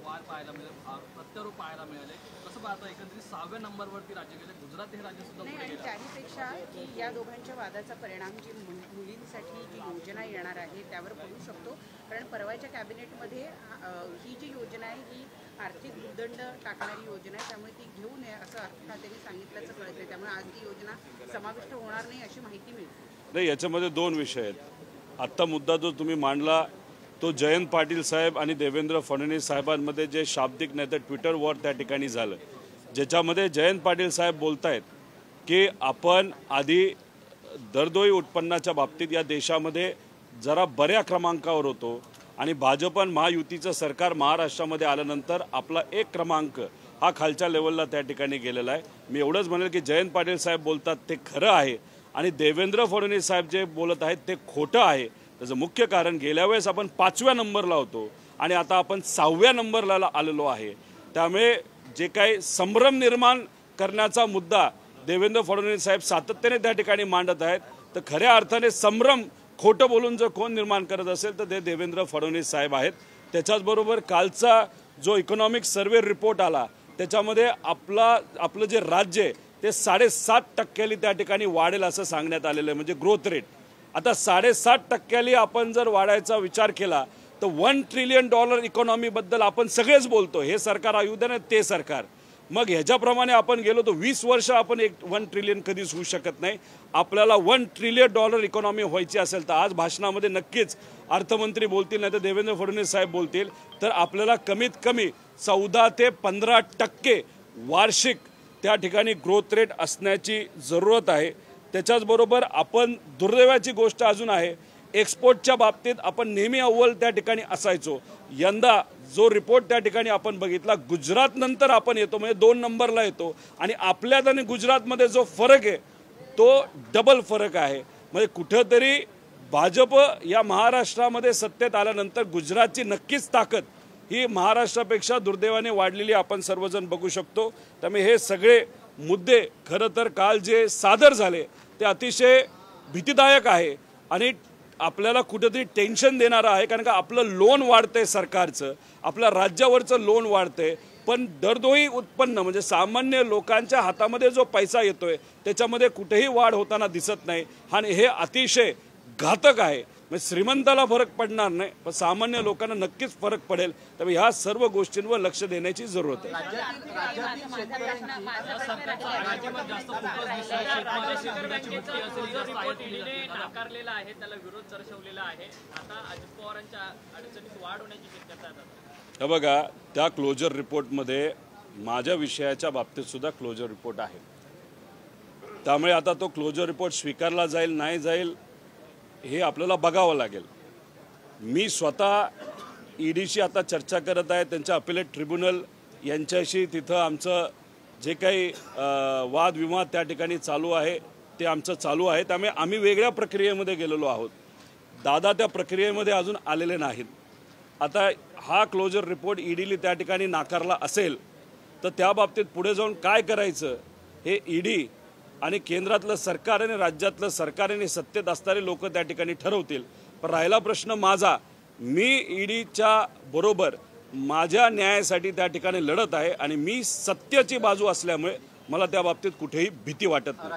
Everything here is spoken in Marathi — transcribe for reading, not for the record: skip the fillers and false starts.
वाद पाहायला मिळाले, प्रत्यारोप पाहायला मिळाले. कसं पाहता एकंदरीत 6व्या नंबरवरती राज्य गेले, गुजरात हे राज्य सुद्धा पुढे गेलं. त्याहीपेक्षा की या दोघांच्या वादाचा परिणाम जी मुलींसाठी जी योजना येणार आहे त्यावर पडू शकतो. कारण परवाच्या कॅबिनेटमध्ये ही जी योजना आहे ही आर्थिक भूदंड टाकणारी योजना आहे, त्यामुळे ती घेऊ नये असं अर्थ खात्याने सांगितल्याचं कळतं. त्यामुळे आज ती योजना समाविष्ट होणार नाही अशी माहिती मिळते. नाही, याच्यामध्ये दोन विषय आहेत. आत्ता मुद्दा जो तुम्ही मांडला तो जयंत पाटील साहेब आणि देवेंद्र फडणवीस साहेबांमध्ये जे शाब्दिक नाही तर ट्विटर वॉर त्या ठिकाणी झालं, ज्याच्यामध्ये जयंत पाटील साहेब बोलतायत की आपण आधी दरडोई उत्पन्नाच्या बाबतीत या देशामध्ये जरा बऱ्या क्रमांकावर होतो आणि भाजप आणि महायुतीचं सरकार महाराष्ट्रामध्ये आल्यानंतर आपला 1 क्रमांक हा खालच्या लेवलला त्या ठिकाणी गेलेला आहे. मी एवढंच म्हणेल की जयंत पाटील साहेब बोलतात ते खरं आहे आणि देवेंद्र फडणवीस साहेब जे बोलत आहेत ते खोटं आहे. त्याचं मुख्य कारण गेल्या वेळेस आपण 5व्या नंबरला होतो आणि आता आपण 6व्या नंबरला आलेलो आहे. त्यामुळे जे काही संभ्रम निर्माण करण्याचा मुद्दा देवेंद्र फडणवीस साहेब सातत्याने त्या ठिकाणी मांडत आहेत, तर खऱ्या अर्थाने संभ्रम खोटं बोलून जर कोण निर्माण करत असेल तर ते देवेंद्र फडणवीस साहेब आहेत. त्याच्याचबरोबर कालचा जो इकॉनॉमिक सर्व्हे रिपोर्ट आला त्याच्यामध्ये आपलं जे राज्य आहे ते 7.5% त्या ठिकाणी वाढेल असं सांगण्यात आलेलं आहे, म्हणजे ग्रोथ रेट. आता 7.5% आपण जर वाढायचा विचार केला तर $1 ट्रिलियन इकॉनॉमीबद्दल आपण सगळेच बोलतो. हे सरकार येऊ द्या ना ते सरकार, मग ह्याच्याप्रमाणे आपण गेलो तर 20 वर्ष आपण 1 ट्रिलियन कधीच होऊ शकत नाही. आपल्याला $1 ट्रिलियन इकॉनॉमी व्हायची असेल तर आज भाषणामध्ये नक्कीच अर्थमंत्री बोलतील नाही तर देवेंद्र फडणवीस साहेब बोलतील, तर आपल्याला कमीत कमी 14 ते 15% वार्षिक त्या ठिकाणी ग्रोथ रेट असण्याची जरूरत आहे. त्याच्याचबरोबर आपण दुर्दैवाची गोष्ट अजून आहे, एक्सपोर्टच्या बाबतीत आपण नेहमी अव्वल त्या ठिकाणी असायचो. यंदा जो रिपोर्ट त्या ठिकाणी आपण बघितला, गुजरात नंतर आपण येतो, म्हणजे 2 नंबरला येतो आणि आपल्यात आणि गुजरातमध्ये जो फरक आहे तो डबल फरक आहे. म्हणजे कुठंतरी भाजप या महाराष्ट्रामध्ये सत्तेत आल्यानंतर गुजरातची नक्कीच ताकद ही महाराष्ट्रापेक्षा दुर्दैवाने वाढलेली आपण सर्वजण बघू शकतो. त्यामुळे हे सगळे मुद्दे खरं तर काल जे सादर झाले ते अतिशय भीतीदायक आहे आणि आपल्याला कुठेतरी टेन्शन देणारं आहे. कारण का आपलं लोन वाढतंय, सरकारचं आपल्या राज्यावरचं लोन वाढतंय, पण दरडोई उत्पन्न म्हणजे सामान्य लोकांच्या हातामध्ये जो पैसा येतोय त्याच्यामध्ये कुठेही वाढ होताना दिसत नाही आणि हे अतिशय घातक आहे. म्हणजे श्रीमंताला फरक पडणार नाही पण सामान्य लोकांना नक्कीच फरक पडेल. त्यामुळे ह्या सर्व गोष्टींवर लक्ष देण्याची जरूरत आहे. नाकारलेला आहे, त्याला विरोध दर्शवलेला आहे. आता अजित पवारांच्या अडचणीत वाढ होण्याची शक्यता आहे. हे बघा, त्या क्लोजर रिपोर्टमध्ये माझ्या विषयाच्या बाबतीत सुद्धा क्लोजर रिपोर्ट आहे. त्यामुळे आता तो क्लोजर रिपोर्ट स्वीकारला जाईल नाही जाईल हे आपल्याला बघावं लागेल. मी स्वतः ईडीशी आता चर्चा करत आहे, त्यांच्या अपिलेट ट्रिब्युनल यांच्याशी तिथं आमचं जे काही वादविवाद त्या ठिकाणी चालू आहे ते आमचं चालू आहे. त्यामुळे आम्ही वेगळ्या प्रक्रियेमध्ये गेलेलो आहोत. दादा त्या प्रक्रियेमध्ये अजून आलेले नाहीत. आता हा क्लोजर रिपोर्ट ईडीने त्या ठिकाणी नाकारला असेल तर त्या बाबतीत पुढे जाऊन काय करायचं हे ईडी आणि केंद्रातलं सरकार आणि राज्यातलं सरकार आणि सत्तेत असणारे लोक त्या ठिकाणी ठरवतील. पण राहिला प्रश्न माझा, मी ईडीच्या बरोबर माझ्या न्यायासाठी त्या ठिकाणी लढत आहे आणि मी सत्याची बाजू असल्यामुळे मला त्या बाबतीत कुठेही भीती वाटत नाही.